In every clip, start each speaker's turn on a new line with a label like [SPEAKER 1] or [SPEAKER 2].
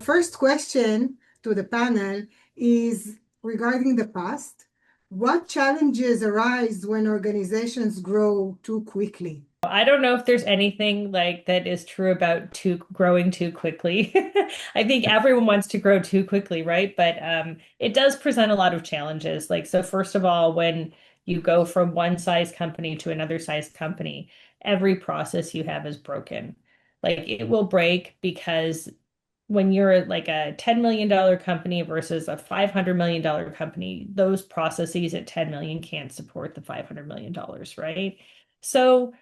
[SPEAKER 1] First question to the panel is regarding the past. What challenges arise when organizations grow too quickly?
[SPEAKER 2] I don't know if there's anything like that is true about growing too quickly. I think everyone wants to grow too quickly, right? But it does present a lot of challenges. Like, so first of all, when you go from one size company to another size company, every process you have is broken. Like it will break because when you're like a $10 million company versus a $500 million company, those processes at 10 million can't support the $500 million, right? So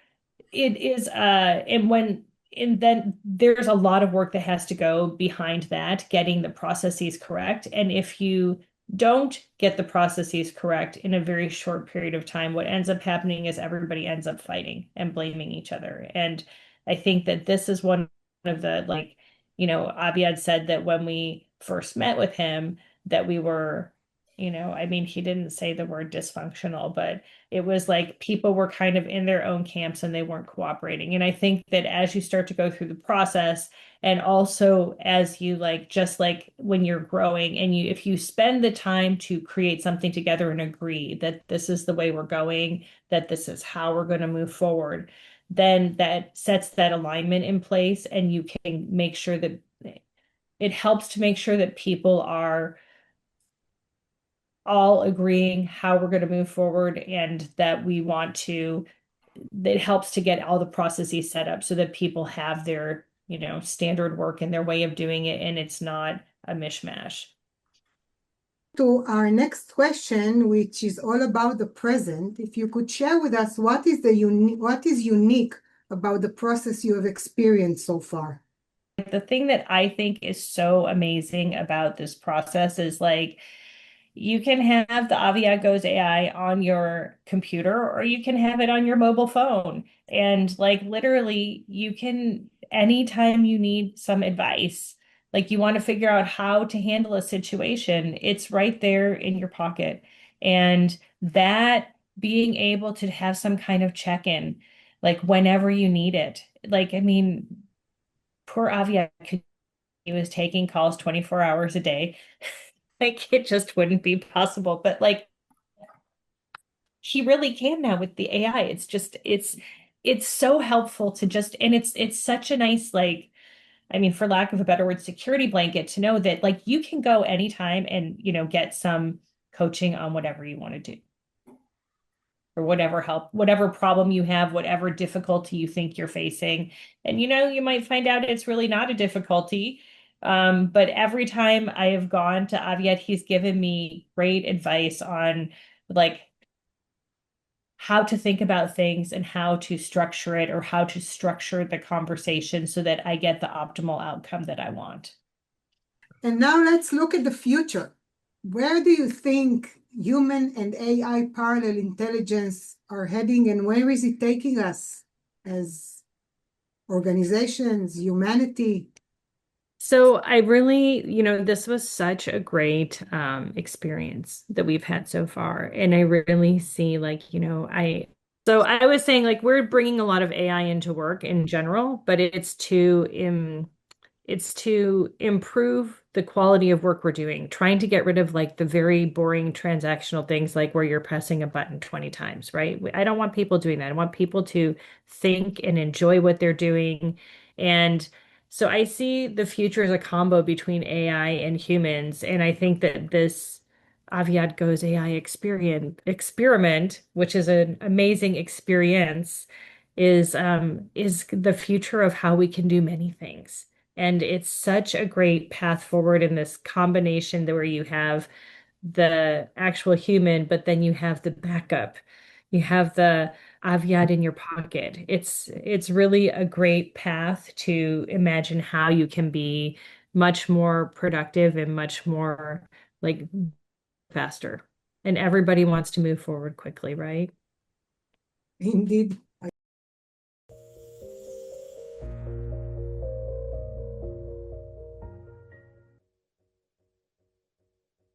[SPEAKER 2] it is and then there's a lot of work that has to go behind that, getting the processes correct. And if you don't get the processes correct in a very short period of time, what ends up happening is everybody ends up fighting and blaming each other. And I think that this is one of the like, Aviad said that when we first met with him, that we were, I mean, he didn't say the word dysfunctional, but it was like people were kind of in their own camps and they weren't cooperating. And I think that as you start to go through the process, and also as you like, just like when you're growing and if you spend the time to create something together and agree that this is the way we're going, that this is how we're going to move forward, then that sets that alignment in place and you can make sure that it helps to make sure that people are all agreeing how we're going to move forward and that we want to, it helps to get all the processes set up so that people have their, standard work and their way of doing it and it's not a mishmash.
[SPEAKER 1] To our next question, which is all about the present, if you could share with us what is unique about the process you have experienced so far?
[SPEAKER 2] The thing that I think is so amazing about this process is like you can have the Avia Goes AI on your computer or you can have it on your mobile phone. And like literally, you can, anytime you need some advice, like you want to figure out how to handle a situation, it's right there in your pocket. And that being able to have some kind of check-in, like whenever you need it. Like, I mean, poor Avia, he was taking calls 24 hours a day. Like it just wouldn't be possible. But like he really can now with the AI. It's just it's so helpful to just and it's such a nice like I mean for lack of a better word security blanket to know that like you can go anytime and get some coaching on whatever you want to do or whatever help whatever problem you have whatever difficulty you think you're facing and you might find out it's really not a difficulty. But every time I have gone to Aviet, he's given me great advice on like how to think about things and how to structure it or how to structure the conversation so that I get the optimal outcome that I want.
[SPEAKER 1] And now let's look at the future. Where do you think human and AI parallel intelligence are heading, and where is it taking us as organizations, humanity?
[SPEAKER 2] So I really, this was such a great experience that we've had so far. And I really see like, so I was saying like we're bringing a lot of AI into work in general, but it's to improve the quality of work we're doing, trying to get rid of like the very boring transactional things like where you're pressing a button 20 times, right? I don't want people doing that. I want people to think and enjoy what they're doing. And so I see the future as a combo between AI and humans. And I think that this Aviad Goes AI experiment, which is an amazing experience, is the future of how we can do many things. And it's such a great path forward in this combination where you have the actual human, but then you have the backup. You have the Aviad in your pocket. It's really a great path to imagine how you can be much more productive and much more like faster. And everybody wants to move forward quickly, right?
[SPEAKER 1] Indeed.